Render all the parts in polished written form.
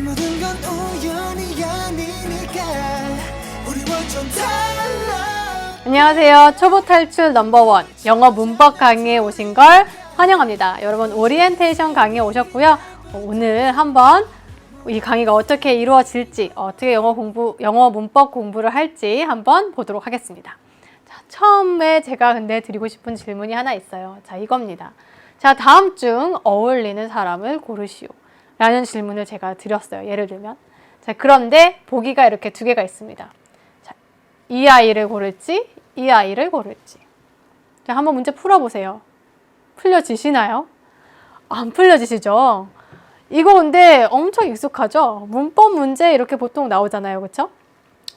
이 모든 건 우연이 아니니까 우리 완전 달라. 안녕하세요. 초보 탈출 넘버원 영어 문법 강의에 오신 걸 환영합니다. 여러분 오리엔테이션 강의에 오셨고요. 오늘 한번 이 강의가 어떻게 이루어질지, 어떻게 영어 문법 공부를 할지 한번 보도록 하겠습니다. 자, 처음에 제가 근데 드리고 싶은 질문이 하나 있어요. 자, 이겁니다. 자, 다음 중 어울리는 사람을 고르시오 라는 질문을 제가 드렸어요. 예를 들면. 자, 그런데 보기가 이렇게 두 개가 있습니다. 자, 이 아이를 고를지, 이 아이를 고를지. 자, 한번 문제 풀어보세요. 풀려지시나요? 안 풀려지시죠? 이거 근데 엄청 익숙하죠? 문법 문제 이렇게 보통 나오잖아요. 그쵸?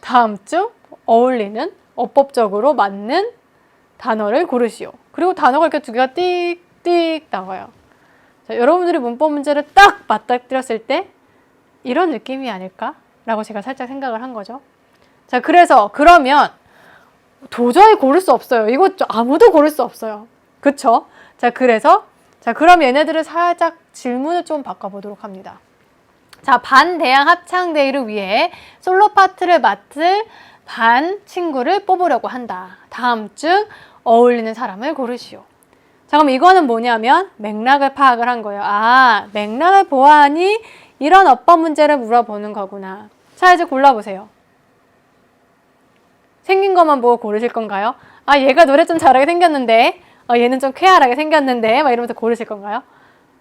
다음 중 어울리는, 어법적으로 맞는 단어를 고르시오. 그리고 단어가 이렇게 두 개가 띡띡 나와요. 자, 여러분들이 문법 문제를 딱 맞닥뜨렸을 때 이런 느낌이 아닐까? 라고 제가 살짝 생각을 한 거죠. 자, 그래서 그러면 도저히 고를 수 없어요. 이거 아무도 고를 수 없어요. 그쵸? 자, 그래서 그럼 얘네들을 살짝 질문을 좀 바꿔보도록 합니다. 자, 반대항 합창대회를 위해 솔로 파트를 맡을 반 친구를 뽑으려고 한다. 다음 중 어울리는 사람을 고르시오. 자, 그럼 이거는 뭐냐면 맥락을 파악을 한 거예요. 아, 맥락을 보아하니 이런 어법 문제를 물어보는 거구나. 자, 이제 골라보세요. 생긴 것만 보고 고르실 건가요? 아, 얘가 노래 좀 잘하게 생겼는데, 얘는 좀 쾌활하게 생겼는데, 막 이러면서 고르실 건가요?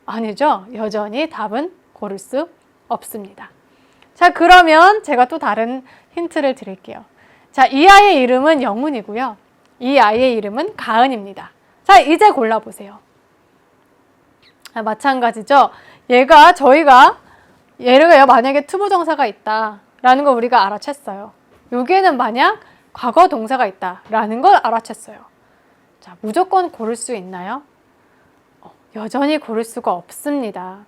아니죠. 여전히 답은 고를 수 없습니다. 자, 그러면 제가 또 다른 힌트를 드릴게요. 자, 이 아이의 이름은 영훈이고요. 이 아이의 이름은 가은입니다. 자, 이제 골라보세요. 아, 마찬가지죠. 저희가 만약에 투부정사가 있다라는 걸 우리가 알아챘어요. 여기에는 만약 과거 동사가 있다라는 걸 알아챘어요. 자, 무조건 고를 수 있나요? 여전히 고를 수가 없습니다.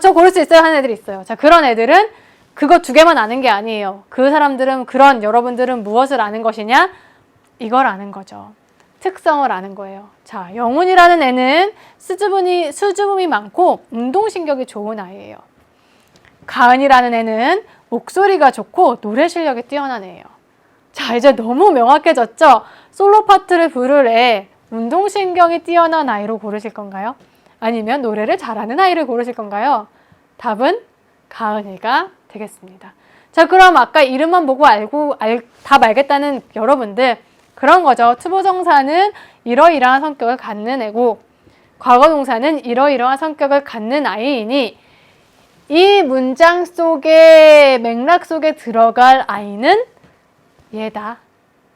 저 고를 수 있어요 하는 애들이 있어요. 자, 그런 애들은 그거 두 개만 아는 게 아니에요. 그 사람들은 여러분들은 무엇을 아는 것이냐? 이걸 아는 거죠. 특성을 아는 거예요. 자, 영훈이라는 애는 수줍음이 많고 운동신경이 좋은 아이예요. 가은이라는 애는 목소리가 좋고 노래 실력이 뛰어난 애예요. 자, 이제 너무 명확해졌죠? 솔로 파트를 부를 애, 운동신경이 뛰어난 아이로 고르실 건가요? 아니면 노래를 잘하는 아이를 고르실 건가요? 답은 가은이가 되겠습니다. 자, 그럼 아까 이름만 보고 답 알겠다는 여러분들, 그런 거죠. 투부정사는 이러이러한 성격을 갖는 애고 과거동사는 이러이러한 성격을 갖는 아이이니 이 문장 속에 맥락 속에 들어갈 아이는 얘다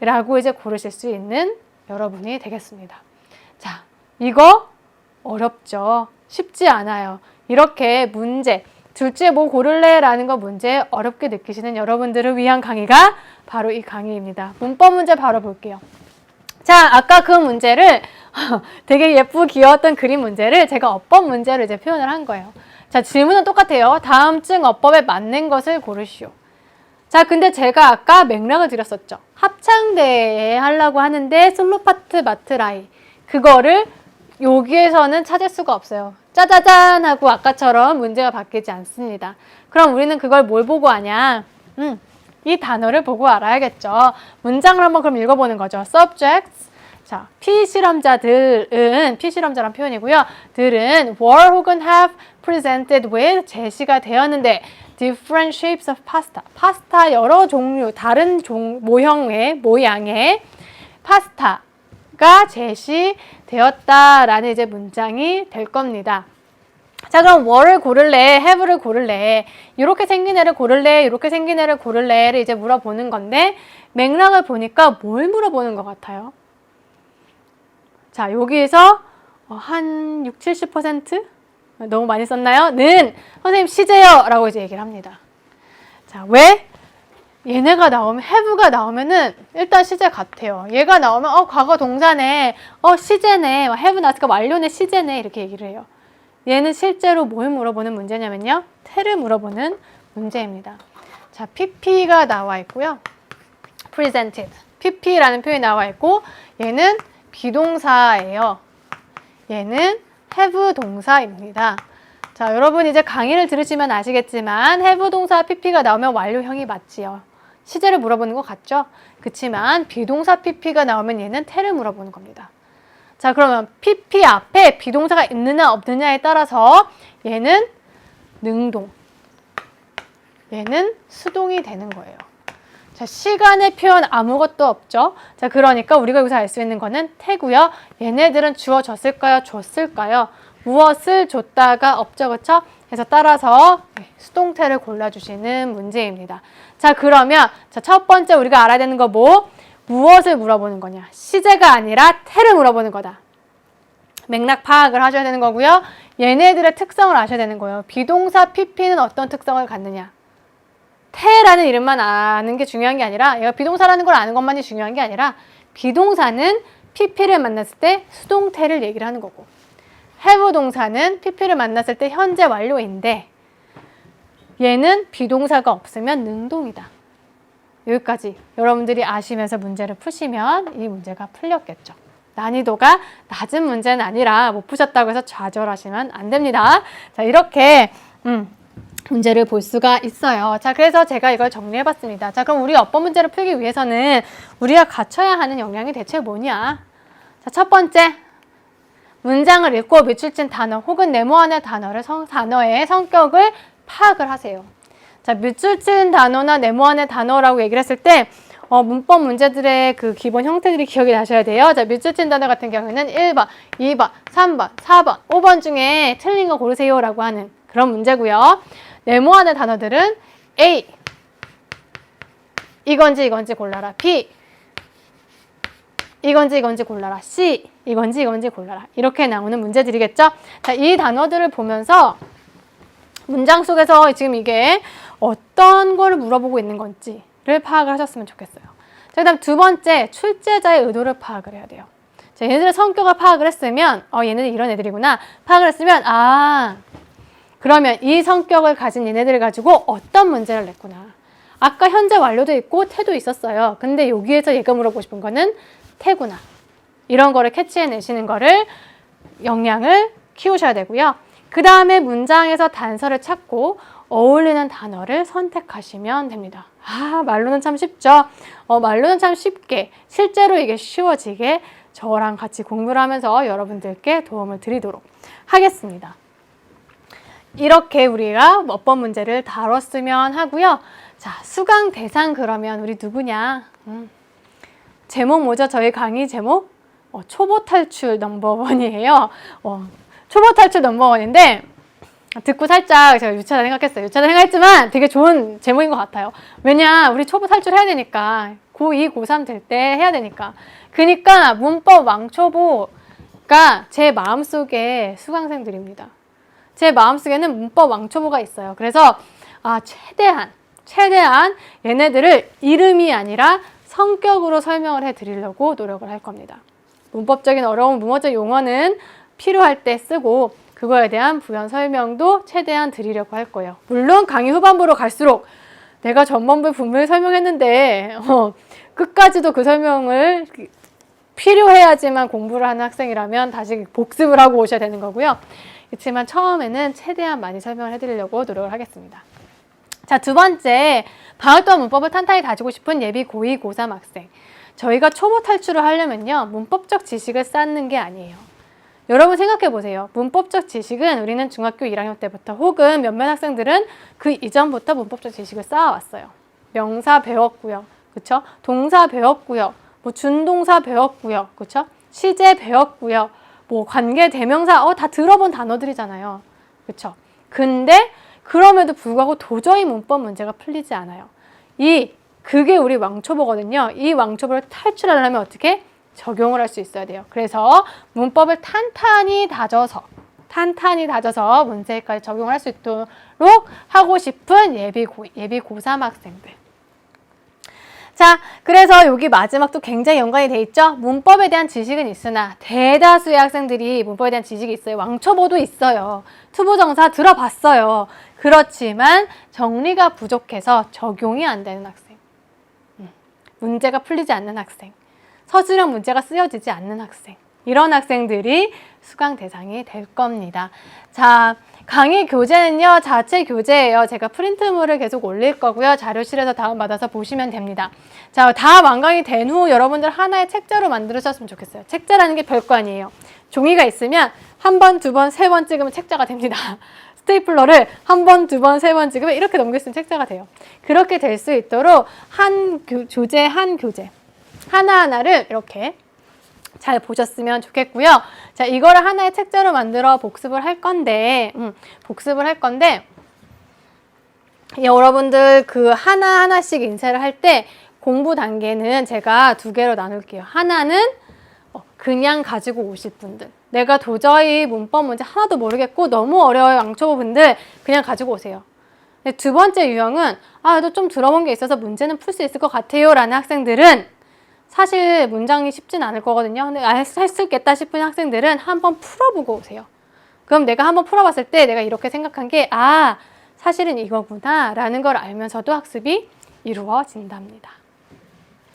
라고 이제 고르실 수 있는 여러분이 되겠습니다. 자, 이거 어렵죠? 쉽지 않아요. 이렇게 문제, 둘째 뭐 고를래? 라는 거 문제 어렵게 느끼시는 여러분들을 위한 강의가 바로 이 강의입니다. 문법 문제 바로 볼게요. 자, 아까 그 문제를 되게 예쁘고 귀여웠던 그림 문제를 제가 어법 문제로 이제 표현을 한 거예요. 자, 질문은 똑같아요. 다음 중 어법에 맞는 것을 고르시오. 자, 근데 제가 아까 맥락을 드렸었죠. 합창대회 하려고 하는데 솔로 파트 맡을 아이. 그거를 여기에서는 찾을 수가 없어요. 짜자잔 하고 아까처럼 문제가 바뀌지 않습니다. 그럼 우리는 그걸 뭘 보고 아냐? 이 단어를 보고 알아야겠죠. 문장을 한번 그럼 읽어보는 거죠. subjects. 자, 피실험자란 표현이고요. 들은 were 혹은 have presented with 제시가 되었는데 different shapes of pasta. 파스타 여러 종류, 다른 모양의 파스타가 제시되었다라는 이제 문장이 될 겁니다. 자, 그럼 were를 고를래, have를 고를래, 이렇게 생긴 애를 고를래, 이렇게 생긴 애를 고를래를 이제 물어보는 건데 맥락을 보니까 뭘 물어보는 것 같아요? 자, 여기에서 한 60-70%? 너무 많이 썼나요? 는 선생님 시제요 라고 이제 얘기를 합니다. 자, 왜? 얘네가 나오면, have가 나오면은 일단 시제 같아요. 얘가 나오면 과거 동사네, 시제네, have 나왔으니까 완료네, 시제네 이렇게 얘기를 해요. 얘는 실제로 뭘 물어보는 문제냐면요. tell을 물어보는 문제입니다. 자, pp가 나와 있고요. presented. pp라는 표현이 나와 있고 얘는 비동사예요. 얘는 have 동사입니다. 자, 여러분 이제 강의를 들으시면 아시겠지만 have 동사 pp가 나오면 완료형이 맞지요. 시제를 물어보는 것 같죠? 그치만 비동사 pp가 나오면 얘는 태를 물어보는 겁니다. 자, 그러면 pp 앞에 비동사가 있느냐 없느냐에 따라서 얘는 능동, 얘는 수동이 되는 거예요. 자, 시간의 표현 아무것도 없죠? 자, 그러니까 우리가 여기서 알 수 있는 거는 태고요. 얘네들은 주어졌을까요? 줬을까요? 무엇을 줬다가 없죠, 그쵸? 그래서 따라서 수동태를 골라주시는 문제입니다. 자, 그러면 자, 첫 번째 우리가 알아야 되는 거 뭐? 무엇을 물어보는 거냐? 시제가 아니라 태를 물어보는 거다. 맥락 파악을 하셔야 되는 거고요. 얘네들의 특성을 아셔야 되는 거예요. 비동사 pp는 어떤 특성을 갖느냐? 태라는 이름만 아는 게 중요한 게 아니라 얘가 비동사라는 걸 아는 것만이 중요한 게 아니라 비동사는 pp를 만났을 때 수동태를 얘기를 하는 거고 have 동사는 pp를 만났을 때 현재 완료인데 얘는 비동사가 없으면 능동이다. 여기까지 여러분들이 아시면서 문제를 푸시면 이 문제가 풀렸겠죠. 난이도가 낮은 문제는 아니라 못 푸셨다고 해서 좌절하시면 안 됩니다. 자, 이렇게 문제를 볼 수가 있어요. 자, 그래서 제가 이걸 정리해봤습니다. 자, 그럼 우리 어법 문제를 풀기 위해서는 우리가 갖춰야 하는 역량이 대체 뭐냐? 자, 첫 번째, 문장을 읽고 밑줄 친 단어 혹은 네모안의 단어의 성격을 파악을 하세요. 자, 밑줄 친 단어나 네모안의 단어라고 얘기를 했을 때 문법 문제들의 그 기본 형태들이 기억이 나셔야 돼요. 자, 밑줄 친 단어 같은 경우에는 1번, 2번, 3번, 4번, 5번 중에 틀린 거 고르세요 라고 하는 그런 문제고요. 네모안의 단어들은 A, 이건지 골라라. B, 이건지 골라라. C, 이건지 골라라. 이렇게 나오는 문제들이겠죠? 자, 이 단어들을 보면서 문장 속에서 지금 이게 어떤 거를 물어보고 있는 건지를 파악을 하셨으면 좋겠어요. 자, 그 다음 두 번째, 출제자의 의도를 파악을 해야 돼요. 자, 얘네들의 성격을 파악을 했으면 얘네들 이런 애들이구나. 파악을 했으면 그러면 이 성격을 가진 얘네들을 가지고 어떤 문제를 냈구나. 아까 현재 완료도 있고 태도 있었어요. 근데 여기에서 얘가 물어보고 싶은 거는 태구나. 이런 거를 캐치해내시는 거를 역량을 키우셔야 되고요. 그 다음에 문장에서 단서를 찾고 어울리는 단어를 선택하시면 됩니다. 말로는 참 쉽죠? 말로는 참 쉽게 실제로 이게 쉬워지게 저랑 같이 공부를 하면서 여러분들께 도움을 드리도록 하겠습니다. 이렇게 우리가 어법 문제를 다뤘으면 하고요. 자, 수강 대상 그러면 우리 누구냐? 제목 뭐죠? 저희 강의 제목? 초보 탈출 넘버원이에요. 초보 탈출 넘버원인데 듣고 살짝 제가 유치하다 생각했어요. 유치하다 생각했지만 되게 좋은 제목인 것 같아요. 왜냐, 우리 초보 탈출해야 되니까. 고2, 고3 될 때 해야 되니까. 그러니까 문법 왕초보가 제 마음속에 수강생들입니다. 제 마음속에는 문법 왕초보가 있어요. 그래서 최대한 얘네들을 이름이 아니라 성격으로 설명을 해드리려고 노력을 할 겁니다. 문법적인 어려운 문법적 용어는 필요할 때 쓰고 그거에 대한 부연 설명도 최대한 드리려고 할 거예요. 물론 강의 후반부로 갈수록 내가 전반부에 분명히 설명했는데 끝까지도 그 설명을 필요해야지만 공부를 하는 학생이라면 다시 복습을 하고 오셔야 되는 거고요. 그렇지만 처음에는 최대한 많이 설명을 해드리려고 노력을 하겠습니다. 자, 두 번째, 방학 동안 문법을 탄탄히 다지고 싶은 예비 고2, 고3 학생. 저희가 초보 탈출을 하려면요, 문법적 지식을 쌓는 게 아니에요. 여러분 생각해 보세요. 문법적 지식은 우리는 중학교 1학년 때부터 혹은 몇몇 학생들은 그 이전부터 문법적 지식을 쌓아왔어요. 명사 배웠고요. 그쵸? 동사 배웠고요. 준동사 배웠고요. 그쵸? 시제 배웠고요. 관계 대명사 다 들어본 단어들이잖아요. 그쵸? 근데 그럼에도 불구하고 도저히 문법 문제가 풀리지 않아요. 그게 우리 왕초보거든요. 이 왕초보를 탈출하려면 어떻게? 적용을 할 수 있어야 돼요. 그래서 문법을 탄탄히 다져서 문제까지 적용을 할 수 있도록 하고 싶은 예비 고3 학생들. 자, 그래서 여기 마지막도 굉장히 연관이 돼 있죠? 문법에 대한 지식은 있으나 대다수의 학생들이 문법에 대한 지식이 있어요. 왕초보도 있어요. 투부정사 들어봤어요. 그렇지만 정리가 부족해서 적용이 안 되는 학생. 문제가 풀리지 않는 학생. 서술형 문제가 쓰여지지 않는 학생. 이런 학생들이 수강 대상이 될 겁니다. 자, 강의 교재는요, 자체 교재예요. 제가 프린트물을 계속 올릴 거고요. 자료실에서 다운받아서 보시면 됩니다. 자, 다 완강이 된 후 여러분들 하나의 책자로 만들으셨으면 좋겠어요. 책자라는 게 별거 아니에요. 종이가 있으면 한 번, 두 번, 세 번 찍으면 책자가 됩니다. 스테이플러를 한 번, 두 번, 세 번 찍으면 이렇게 넘겼으면 책자가 돼요. 그렇게 될 수 있도록 한 교재, 한 교재 하나하나를 이렇게 잘 보셨으면 좋겠고요. 자, 이거를 하나의 책자로 만들어 복습을 할 건데, 여러분들 그 하나하나씩 인쇄를 할 때 공부 단계는 제가 두 개로 나눌게요. 하나는 그냥 가지고 오실 분들. 내가 도저히 문법 문제 하나도 모르겠고 너무 어려워요. 왕초보 분들 그냥 가지고 오세요. 두 번째 유형은 그래도 좀 들어본 게 있어서 문제는 풀 수 있을 것 같아요 라는 학생들은 사실 문장이 쉽진 않을 거거든요. 근데 할 수 있겠다 싶은 학생들은 한번 풀어보고 오세요. 그럼 내가 한번 풀어봤을 때 내가 이렇게 생각한 게 사실은 이거구나 라는 걸 알면서도 학습이 이루어진답니다.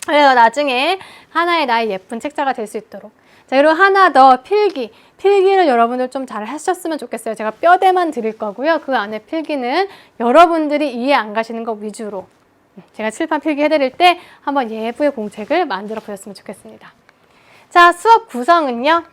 그래서 나중에 하나의 나의 예쁜 책자가 될 수 있도록. 자, 그리고 하나 더 필기를 여러분들 좀 잘 하셨으면 좋겠어요. 제가 뼈대만 드릴 거고요. 그 안에 필기는 여러분들이 이해 안 가시는 거 위주로 제가 칠판 필기 해드릴 때 한번 예부의 공책을 만들어 보셨으면 좋겠습니다. 자, 수업 구성은요.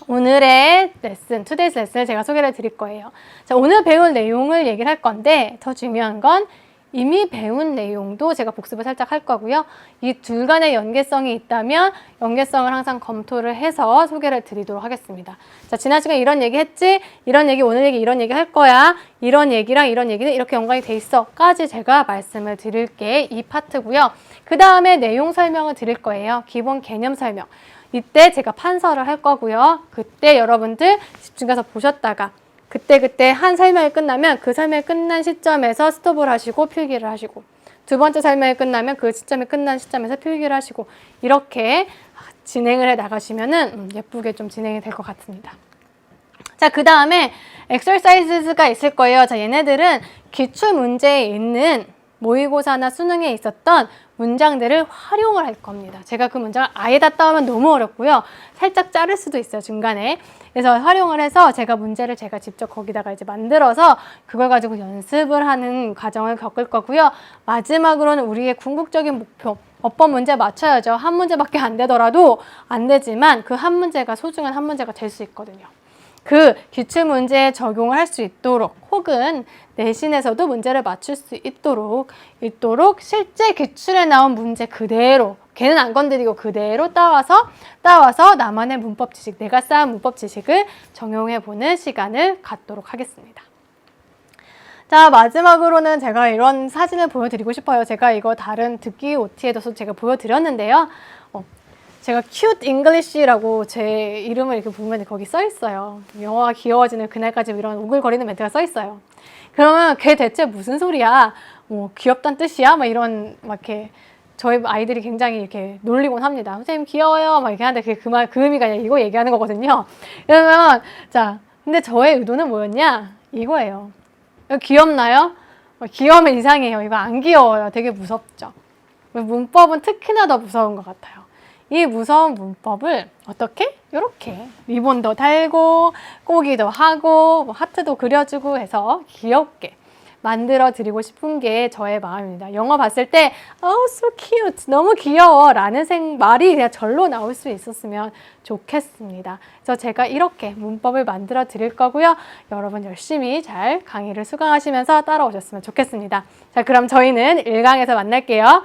오늘의 레슨, today's 레슨을 제가 소개를 드릴 거예요. 자, 오늘 배운 내용을 얘기를 할 건데 더 중요한 건 이미 배운 내용도 제가 복습을 살짝 할 거고요. 이 둘 간의 연계성이 있다면 연계성을 항상 검토를 해서 소개를 드리도록 하겠습니다. 자, 지난 시간에 이런 얘기 했지? 이런 얘기, 오늘 얘기, 이런 얘기 할 거야. 이런 얘기랑 이런 얘기는 이렇게 연관이 돼 있어. 까지 제가 말씀을 드릴 게 이 파트고요. 그 다음에 내용 설명을 드릴 거예요. 기본 개념 설명. 이때 제가 판서를 할 거고요. 그때 여러분들 집중해서 보셨다가 그때 한 설명이 끝나면 그 설명이 끝난 시점에서 스톱을 하시고 필기를 하시고 두 번째 설명이 끝나면 그 시점이 끝난 시점에서 필기를 하시고 이렇게 진행을 해 나가시면은 예쁘게 좀 진행이 될 것 같습니다. 자, 그 다음에 exercises가 있을 거예요. 자, 얘네들은 기출 문제에 있는 모의고사나 수능에 있었던 문장들을 활용을 할 겁니다. 제가 그 문장을 아예 다 따오면 너무 어렵고요. 살짝 자를 수도 있어요, 중간에. 그래서 활용을 해서 문제를 제가 직접 거기다가 이제 만들어서 그걸 가지고 연습을 하는 과정을 겪을 거고요. 마지막으로는 우리의 궁극적인 목표, 어법 문제 맞춰야죠. 한 문제밖에 안 되더라도 안 되지만 그 한 문제가 소중한 한 문제가 될 수 있거든요. 그 기출 문제에 적용을 할 수 있도록 혹은 내신에서도 문제를 맞출 수 있도록 실제 기출에 나온 문제 그대로 걔는 안 건드리고 그대로 따와서 나만의 문법 지식, 내가 쌓은 문법 지식을 적용해보는 시간을 갖도록 하겠습니다. 자, 마지막으로는 제가 이런 사진을 보여드리고 싶어요. 제가 이거 다른 듣기 OT에도 제가 보여드렸는데요. 제가 cute English라고 제 이름을 이렇게 보면 거기 써 있어요. 영어가 귀여워지는 그날까지 이런 오글거리는 멘트가 써 있어요. 그러면 걔 대체 무슨 소리야? 귀엽단 뜻이야? 막 이런 이렇게 저희 아이들이 굉장히 이렇게 놀리곤 합니다. 선생님 귀여워요. 막 이렇게 하는데 그 의미가 아니라 이거 얘기하는 거거든요. 그러면 자, 근데 저의 의도는 뭐였냐? 이거예요. 귀엽나요? 귀여우면 이상해요. 이거 안 귀여워요. 되게 무섭죠. 문법은 특히나 더 무서운 것 같아요. 이 무서운 문법을 어떻게? 이렇게 리본도 달고 꼬기도 하고 하트도 그려주고 해서 귀엽게 만들어 드리고 싶은 게 저의 마음입니다. 영어 봤을 때 so cute, 너무 귀여워 라는 말이 그냥 절로 나올 수 있었으면 좋겠습니다. 그래서 제가 이렇게 문법을 만들어 드릴 거고요. 여러분 열심히 잘 강의를 수강하시면서 따라오셨으면 좋겠습니다. 자, 그럼 저희는 1강에서 만날게요.